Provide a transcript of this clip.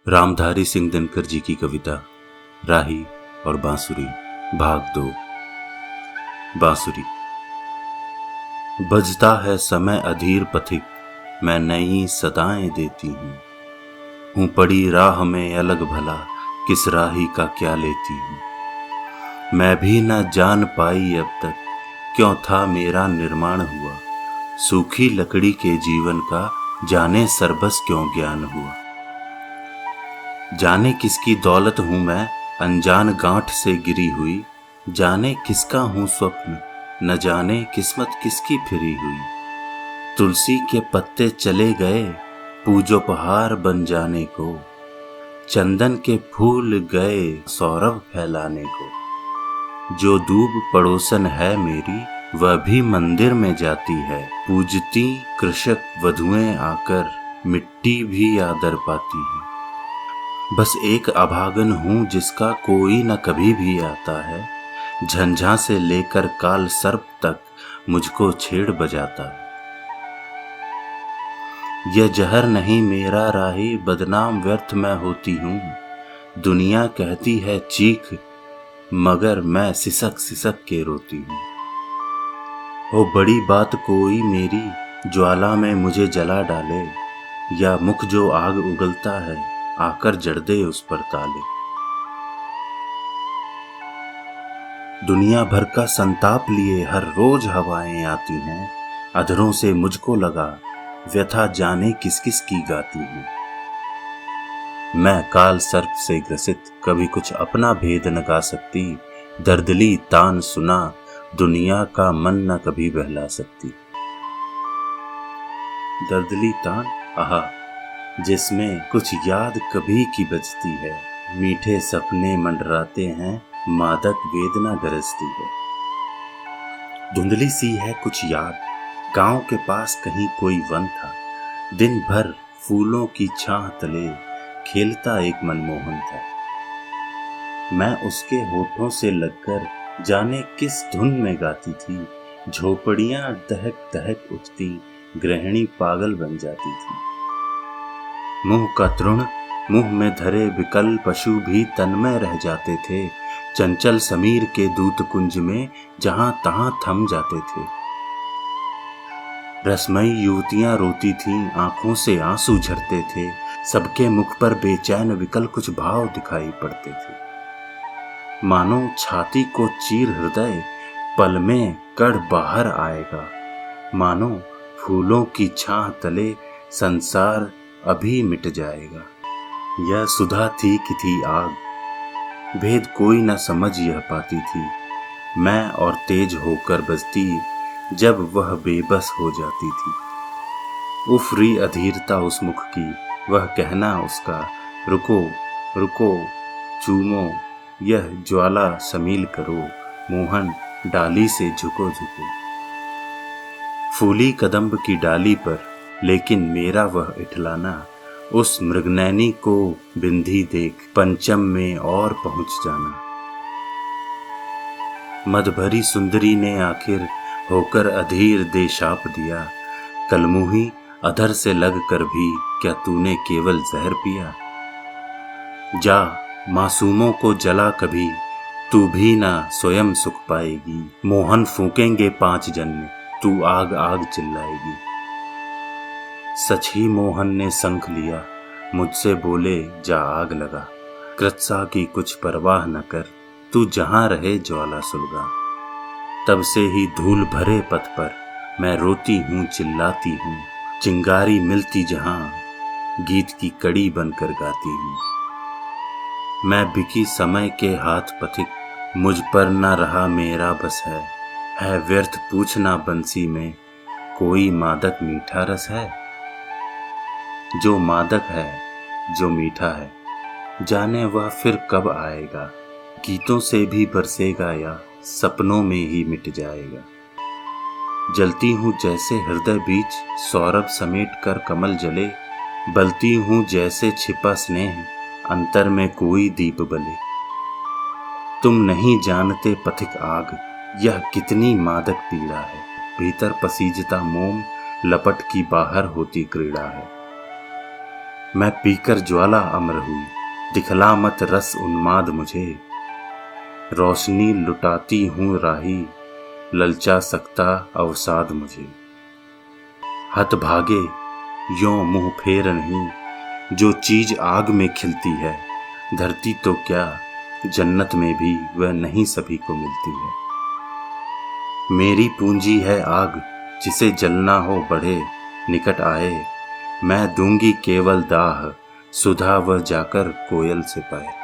रामधारी सिंह दिनकर जी की कविता राही और बांसुरी भाग 2। बांसुरी। बजता है समय अधीर पथिक, मैं नई सदाएं देती हूँ पड़ी राह में अलग भला, किस राही का क्या लेती हूँ। मैं भी न जान पाई अब तक क्यों था मेरा निर्माण हुआ, सूखी लकड़ी के जीवन का जाने सरबस क्यों ज्ञान हुआ। जाने किसकी दौलत हूँ मैं अनजान गांठ से गिरी हुई, जाने किसका हूँ स्वप्न न जाने किस्मत किसकी फिरी हुई। तुलसी के पत्ते चले गए पूजोपहार बन जाने को, चंदन के फूल गए सौरभ फैलाने को। जो दूब पड़ोसन है मेरी वह भी मंदिर में जाती है, पूजती कृषक वधुएं आकर मिट्टी भी आदर पाती है। बस एक अभागन हूँ जिसका कोई न कभी भी आता है, झंझा से लेकर काल सर्प तक मुझको छेड़ बजाता है। यह जहर नहीं मेरा राही बदनाम व्यर्थ मैं होती हूँ, दुनिया कहती है चीख मगर मैं सिसक सिसक के रोती हूँ। हो बड़ी बात कोई मेरी ज्वाला में मुझे जला डाले, या मुख जो आग उगलता है आकर जड़ दे उस पर ताले। दुनिया भर का संताप लिए हर रोज हवाएं आती हैं, अधरों से मुझको लगा व्यथा जाने किस किस की गाती है। मैं काल सर्प से ग्रसित कभी कुछ अपना भेद न गा सकती, दर्दली तान सुना दुनिया का मन न कभी बहला सकती। दर्दली तान आहा जिसमें कुछ याद कभी की बजती है, मीठे सपने मंडराते हैं मादक वेदना गरजती है। धुंधली सी है कुछ याद, गांव के पास कहीं कोई वन था, दिन भर फूलों की छाह तले खेलता एक मनमोहन था। मैं उसके होठों से लगकर जाने किस धुन में गाती थी, झोपड़ियां दहक दहक उठती गृहिणी पागल बन जाती थी। मुंह का तृण मुंह में धरे विकल पशु भी तन्मय रह जाते थे, चंचल समीर के दूत कुंज में जहां तहां थम जाते थे। रसमयी युवतियां रोती थीं, आंखों से आंसू झरते थे, सबके मुख पर बेचैन विकल कुछ भाव दिखाई पड़ते थे। मानो छाती को चीर हृदय पल में कड़ बाहर आएगा, मानो फूलों की छाह तले संसार अभी मिट जाएगा। यह सुधा थी कि थी आग, भेद कोई न समझ यह पाती थी, मैं और तेज होकर बजती जब वह बेबस हो जाती थी। उफरी अधीरता उस मुख की, वह कहना उसका रुको रुको चूमो, यह ज्वाला समील करो मोहन डाली से झुको झुको। फूली कदम्ब की डाली पर लेकिन मेरा वह इठलाना, उस मृगनैनी को बिंधी देख पंचम में और पहुंच जाना। मदभरी सुंदरी ने आखिर होकर अधीर दे शाप दिया, कलमुही अधर से लग कर भी क्या तूने केवल जहर पिया। जा मासूमों को जला कभी तू भी ना स्वयं सुख पाएगी, मोहन फूकेंगे 5 जन्म तू आग आग चिल्लाएगी। सच ही मोहन ने संख लिया मुझसे बोले जा आग लगा, कृत्सा की कुछ परवाह न कर तू जहां रहे ज्वाला सुलगा। तब से ही धूल भरे पथ पर मैं रोती हूँ चिल्लाती हूँ, चिंगारी मिलती जहां गीत की कड़ी बनकर गाती हूँ। मैं बिकी समय के हाथ पथिक, मुझ पर न रहा मेरा बस है व्यर्थ पूछना बंसी में कोई मादक मीठा रस है। जो मादक है जो मीठा है जाने वह फिर कब आएगा, गीतों से भी बरसेगा या सपनों में ही मिट जाएगा। जलती हूँ जैसे हृदय बीच सौरभ समेट कर कमल जले, बलती हूँ जैसे छिपा स्नेह अंतर में कोई दीप बले। तुम नहीं जानते पथिक आग यह कितनी मादक पीड़ा है, भीतर पसीजता मोम लपट की बाहर होती क्रीड़ा है। मैं पीकर ज्वाला अमर हुई, दिखला मत रस उन्माद मुझे। रोशनी लुटाती हूँ राही, ललचा सकता अवसाद मुझे। हतभागे यों मुंह फेर नहीं, जो चीज आग में खिलती है, धरती तो क्या जन्नत में भी वह नहीं सभी को मिलती है। मेरी पूंजी है आग, जिसे जलना हो बढ़े निकट आए, मैं दूंगी केवल दाह, सुधा वह जाकर कोयल से पाए।